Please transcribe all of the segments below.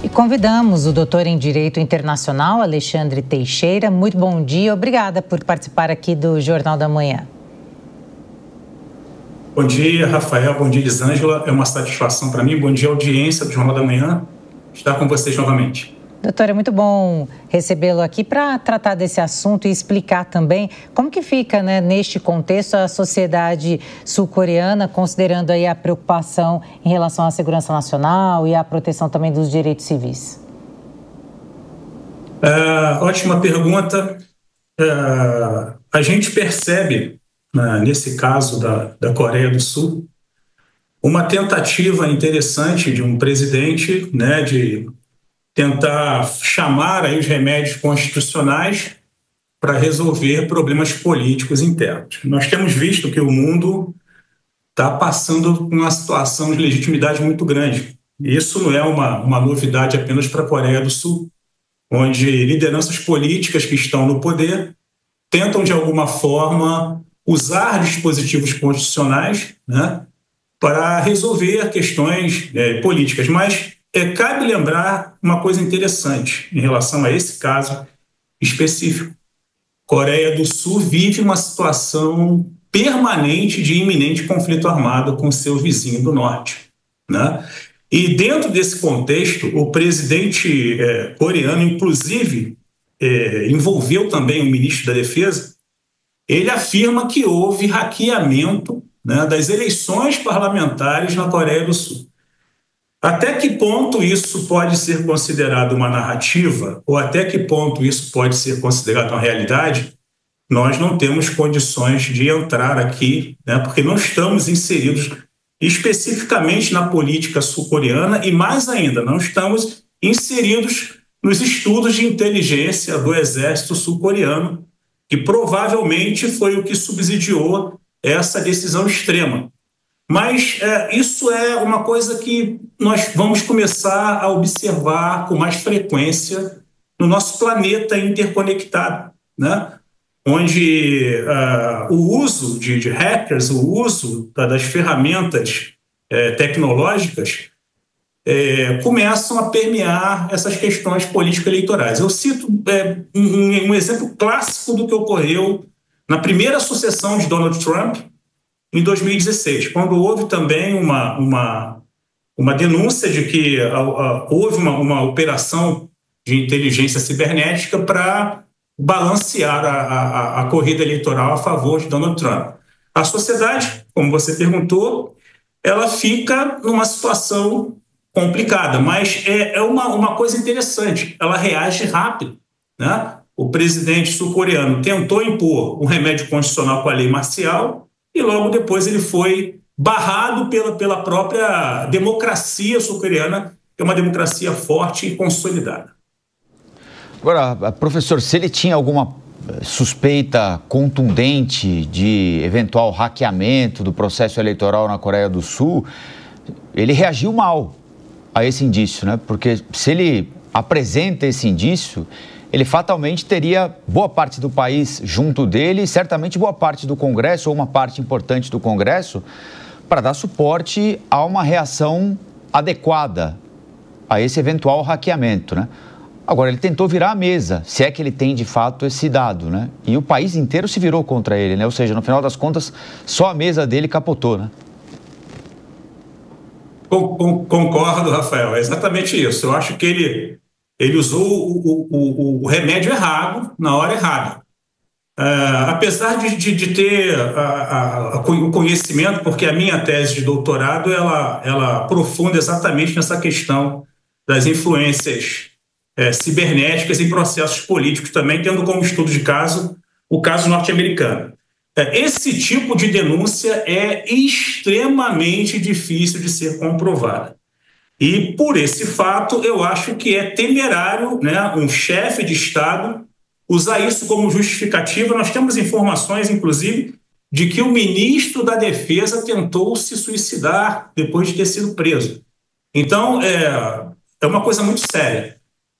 E convidamos o doutor em Direito Internacional, Alexandre Teixeira. Muito bom dia, obrigada por participar aqui do Jornal da Manhã. Bom dia, Rafael. Bom dia, Elisângela. É uma satisfação para mim. Bom dia, audiência do Jornal da Manhã, estar com vocês novamente. Doutor, é muito bom recebê-lo aqui para tratar desse assunto e explicar também como que fica, né, neste contexto, a sociedade sul-coreana, considerando aí a preocupação em relação à segurança nacional e à proteção também dos direitos civis. Ótima pergunta. A gente percebe, nesse caso da Coreia do Sul, uma tentativa interessante de um presidente, né, de tentar chamar aí os remédios constitucionais para resolver problemas políticos internos. Nós temos visto que o mundo está passando por uma situação de legitimidade muito grande. Isso não é uma novidade apenas para a Coreia do Sul, onde lideranças políticas que estão no poder tentam, de alguma forma, usar dispositivos constitucionais, né, para resolver questões políticas. Mas cabe lembrar uma coisa interessante em relação a esse caso específico. Coreia do Sul vive uma situação permanente de iminente conflito armado com seu vizinho do norte, né? E dentro desse contexto, o presidente coreano, inclusive, envolveu também o ministro da Defesa. Ele afirma que houve hackeamento, né, das eleições parlamentares na Coreia do Sul. Até que ponto isso pode ser considerado uma narrativa, ou até que ponto isso pode ser considerado uma realidade, nós não temos condições de entrar aqui, né, porque não estamos inseridos especificamente na política sul-coreana e, mais ainda, não estamos inseridos nos estudos de inteligência do exército sul-coreano, que provavelmente foi o que subsidiou essa decisão extrema. Mas isso é uma coisa que nós vamos começar a observar com mais frequência no nosso planeta interconectado, né? Onde o uso de hackers, o uso das ferramentas tecnológicas começam a permear essas questões político-eleitorais. Eu cito um exemplo clássico do que ocorreu na primeira sucessão de Donald Trump, em 2016, quando houve também uma denúncia de que houve uma operação de inteligência cibernética para balancear a corrida eleitoral a favor de Donald Trump. A sociedade, como você perguntou, ela fica numa situação complicada, mas é uma coisa interessante, ela reage rápido, né? O presidente sul-coreano tentou impor um remédio constitucional com a lei marcial e logo depois ele foi barrado pela própria democracia sul-coreana, que é uma democracia forte e consolidada. Agora, professor, se ele tinha alguma suspeita contundente de eventual hackeamento do processo eleitoral na Coreia do Sul, ele reagiu mal a esse indício, né? Porque se ele apresenta esse indício, ele fatalmente teria boa parte do país junto dele e certamente boa parte do Congresso, ou uma parte importante do Congresso, para dar suporte a uma reação adequada a esse eventual hackeamento, né? Agora, ele tentou virar a mesa, se é que ele tem de fato esse dado, né? E o país inteiro se virou contra ele, né? Ou seja, no final das contas, só a mesa dele capotou, né? Concordo, Rafael, é exatamente isso. Eu acho que ele usou o remédio errado na hora errada. Apesar de ter o conhecimento, porque a minha tese de doutorado ela aprofunda exatamente nessa questão das influências cibernéticas em processos políticos também, tendo como estudo de caso o caso norte-americano. Esse tipo de denúncia é extremamente difícil de ser comprovada. E, por esse fato, eu acho que é temerário, né, um chefe de Estado usar isso como justificativa. Nós temos informações, inclusive, de que o ministro da Defesa tentou se suicidar depois de ter sido preso. Então, é uma coisa muito séria.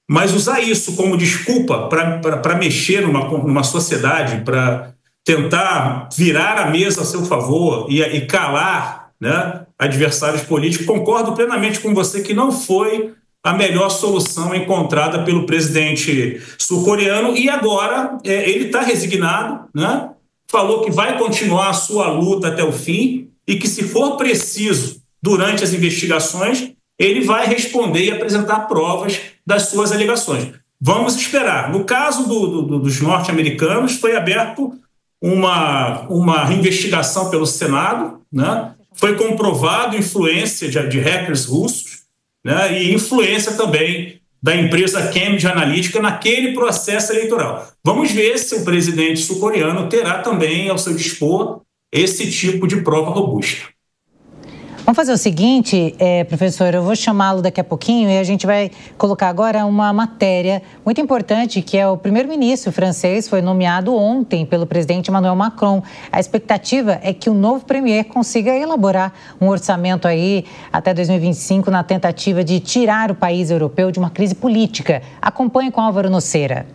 Mas usar isso como desculpa para mexer numa sociedade, para tentar virar a mesa a seu favor e calar, né, adversários políticos, concordo plenamente com você que não foi a melhor solução encontrada pelo presidente sul-coreano, e agora ele está resignado, né? Falou que vai continuar a sua luta até o fim e que, se for preciso, durante as investigações, ele vai responder e apresentar provas das suas alegações. Vamos esperar. No caso dos norte-americanos, foi aberto uma investigação pelo Senado, né? Foi comprovado influência de hackers russos, né? E influência também da empresa Cambridge Analytica naquele processo eleitoral. Vamos ver se o presidente sul-coreano terá também ao seu dispor esse tipo de prova robusta. Vamos fazer o seguinte, professor, eu vou chamá-lo daqui a pouquinho e a gente vai colocar agora uma matéria muito importante, que é o primeiro-ministro francês foi nomeado ontem pelo presidente Emmanuel Macron. A expectativa é que o novo premier consiga elaborar um orçamento aí até 2025 na tentativa de tirar o país europeu de uma crise política. Acompanhe com Álvaro Nocera.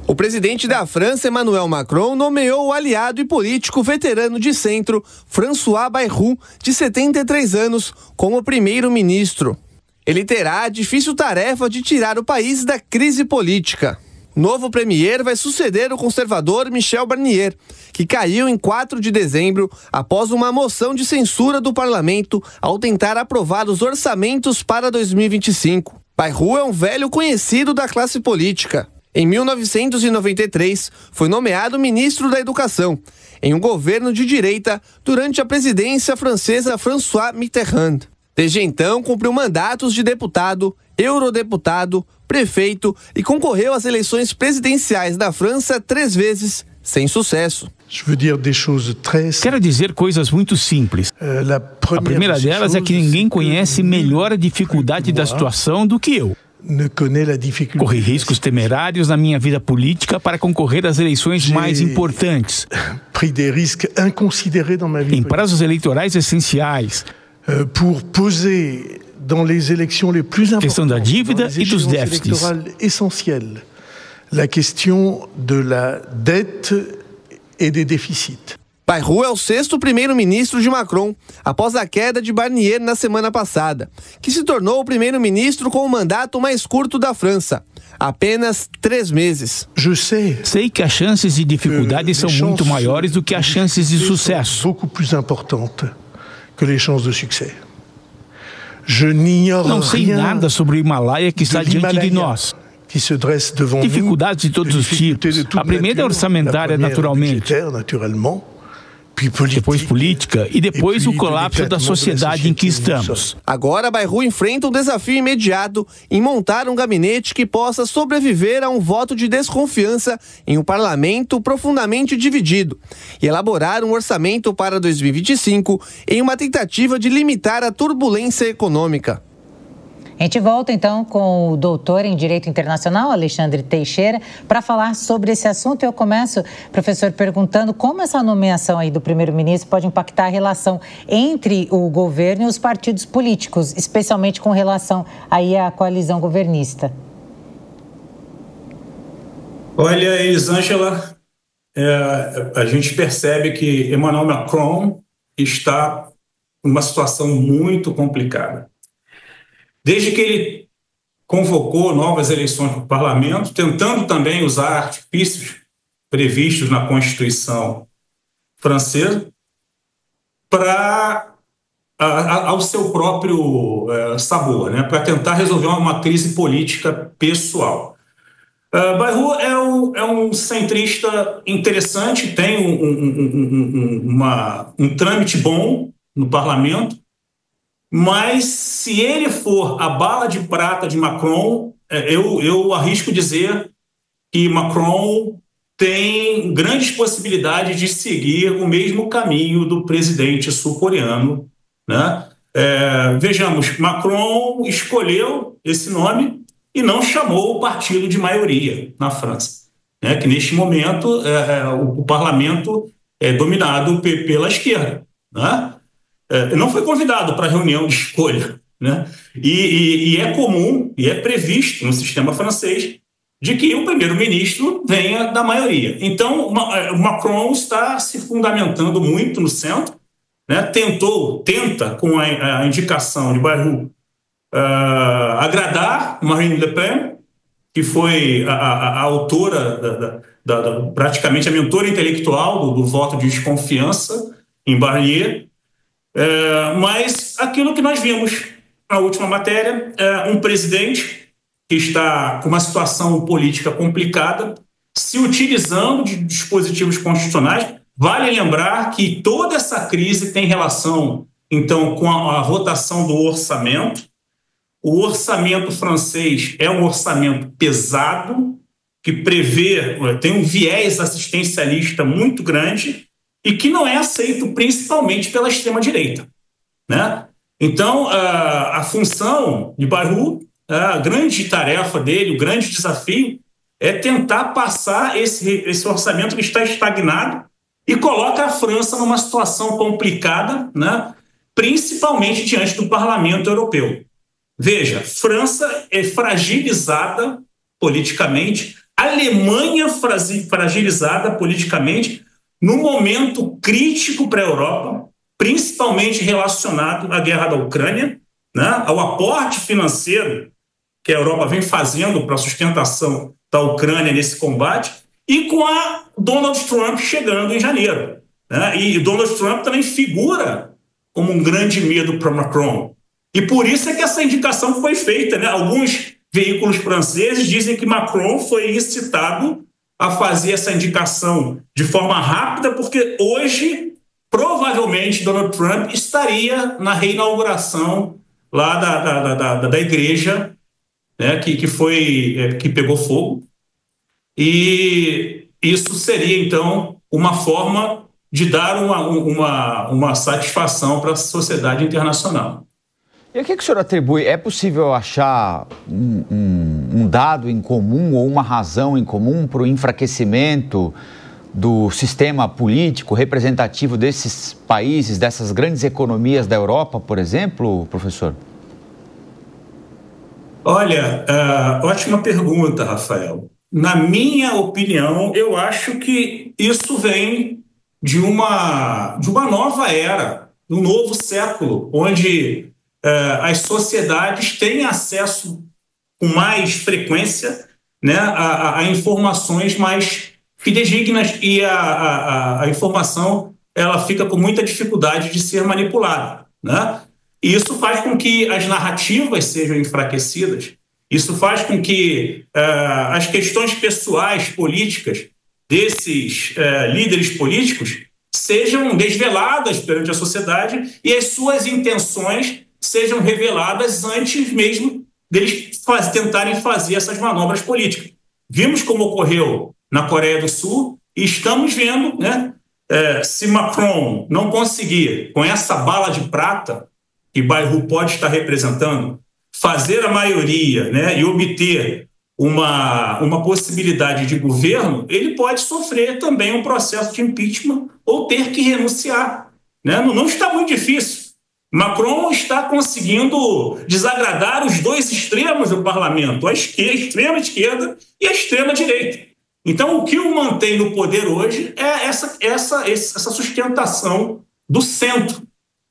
O presidente da França, Emmanuel Macron, nomeou o aliado e político veterano de centro, François Bayrou, de 73 anos, como primeiro-ministro. Ele terá a difícil tarefa de tirar o país da crise política. O novo premier vai suceder o conservador Michel Barnier, que caiu em 4 de dezembro após uma moção de censura do parlamento ao tentar aprovar os orçamentos para 2025. Bayrou é um velho conhecido da classe política. Em 1993, foi nomeado ministro da Educação, em um governo de direita durante a presidência francesa François Mitterrand. Desde então, cumpriu mandatos de deputado, eurodeputado, prefeito e concorreu às eleições presidenciais da França 3 vezes, sem sucesso. Quero dizer coisas muito simples. A primeira delas é que ninguém conhece melhor a dificuldade da situação do que eu. Corri riscos temerários na minha vida política para concorrer às eleições mais importantes, em prazos eleitorais essenciais, questão da dívida e dos déficits. Bayrou é o 6º primeiro-ministro de Macron, após a queda de Barnier na semana passada, que se tornou o primeiro-ministro com o mandato mais curto da França, apenas 3 meses. Sei que as chances de dificuldade são muito maiores do que as chances de sucesso. Não sei nada sobre o Himalaia que está diante de nós. Dificuldades de todos os tipos. A primeira é orçamentária, naturalmente. Depois política e depois o colapso da sociedade em que estamos. Agora, Bayrou enfrenta um desafio imediato em montar um gabinete que possa sobreviver a um voto de desconfiança em um parlamento profundamente dividido e elaborar um orçamento para 2025 em uma tentativa de limitar a turbulência econômica. A gente volta, então, com o doutor em Direito Internacional, Alexandre Teixeira, para falar sobre esse assunto. Eu começo, professor, perguntando como essa nomeação aí do primeiro-ministro pode impactar a relação entre o governo e os partidos políticos, especialmente com relação aí à coalizão governista. Olha, Elisângela, a gente percebe que Emmanuel Macron está numa situação muito complicada. Desde que ele convocou novas eleições para o parlamento, tentando também usar artifícios previstos na Constituição francesa para ao seu próprio sabor, né, para tentar resolver uma crise política pessoal. Bayrou é um centrista interessante, tem um trâmite bom no parlamento, mas se ele for a bala de prata de Macron, eu arrisco dizer que Macron tem grandes possibilidades de seguir o mesmo caminho do presidente sul-coreano, né? Vejamos, Macron escolheu esse nome e não chamou o partido de maioria na França, né? Que neste momento o parlamento é dominado pela esquerda, né? Não foi convidado para a reunião de escolha, né? E é comum e é previsto no sistema francês de que o primeiro-ministro venha da maioria. Então, o Macron está se fundamentando muito no centro, né? Tenta, com a indicação de Bayrou, agradar Marine Le Pen, que foi a autora, praticamente a mentora intelectual do voto de desconfiança em Barnier. Mas aquilo que nós vimos na última matéria, um presidente que está com uma situação política complicada, se utilizando de dispositivos constitucionais. Vale lembrar que toda essa crise tem relação, então, com a votação do orçamento. O orçamento francês é um orçamento pesado, que tem um viés assistencialista muito grande e que não é aceito principalmente pela extrema-direita, né? Então, a função de Bayrou, a grande tarefa dele, o grande desafio, é tentar passar esse orçamento que está estagnado e coloca a França numa situação complicada, né? Principalmente diante do Parlamento Europeu. Veja, França é fragilizada politicamente, Alemanha fragilizada politicamente, num momento crítico para a Europa, principalmente relacionado à guerra da Ucrânia, né? Ao aporte financeiro que a Europa vem fazendo para a sustentação da Ucrânia nesse combate, e com a Donald Trump chegando em janeiro, né? E Donald Trump também figura como um grande medo para Macron. E por isso é que essa indicação foi feita, né? Alguns veículos franceses dizem que Macron foi incitado a fazer essa indicação de forma rápida, porque hoje, provavelmente, Donald Trump estaria na reinauguração lá da igreja, né? que pegou fogo. E isso seria, então, uma forma de dar uma satisfação para a sociedade internacional. E o que o senhor atribui? É possível achar um dado em comum ou uma razão em comum para o enfraquecimento do sistema político representativo desses países, dessas grandes economias da Europa, por exemplo, professor? Olha, ótima pergunta, Rafael. Na minha opinião, eu acho que isso vem de uma nova era, de um novo século, onde as sociedades têm acesso com mais frequência, né, a informações mais fidedignas, e a informação ela fica com muita dificuldade de ser manipulada, né? E isso faz com que as narrativas sejam enfraquecidas, isso faz com que as questões pessoais políticas desses líderes políticos sejam desveladas perante a sociedade e as suas intenções sejam reveladas antes mesmo deles tentarem fazer essas manobras políticas. Vimos como ocorreu na Coreia do Sul e estamos vendo, né, se Macron não conseguir, com essa bala de prata que Bayrou pode estar representando, fazer a maioria, né, e obter uma possibilidade de governo, ele pode sofrer também um processo de impeachment ou ter que renunciar, né? Não está muito difícil. Macron está conseguindo desagradar os dois extremos do parlamento, a extrema esquerda e a extrema direita. Então, o que o mantém no poder hoje é essa sustentação do centro.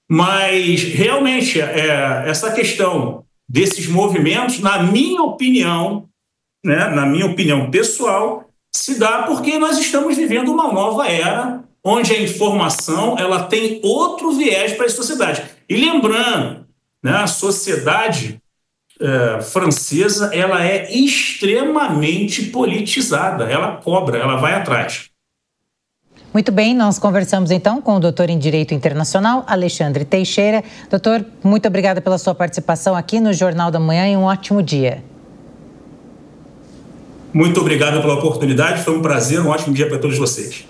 Mas, realmente, essa questão desses movimentos, na minha opinião, né, na minha opinião pessoal, se dá porque nós estamos vivendo uma nova era, onde a informação ela tem outro viés para a sociedade. E lembrando, né, a sociedade francesa ela é extremamente politizada, ela cobra, ela vai atrás. Muito bem, nós conversamos então com o doutor em Direito Internacional, Alexandre Teixeira. Doutor, muito obrigada pela sua participação aqui no Jornal da Manhã e um ótimo dia. Muito obrigado pela oportunidade, foi um prazer, um ótimo dia para todos vocês.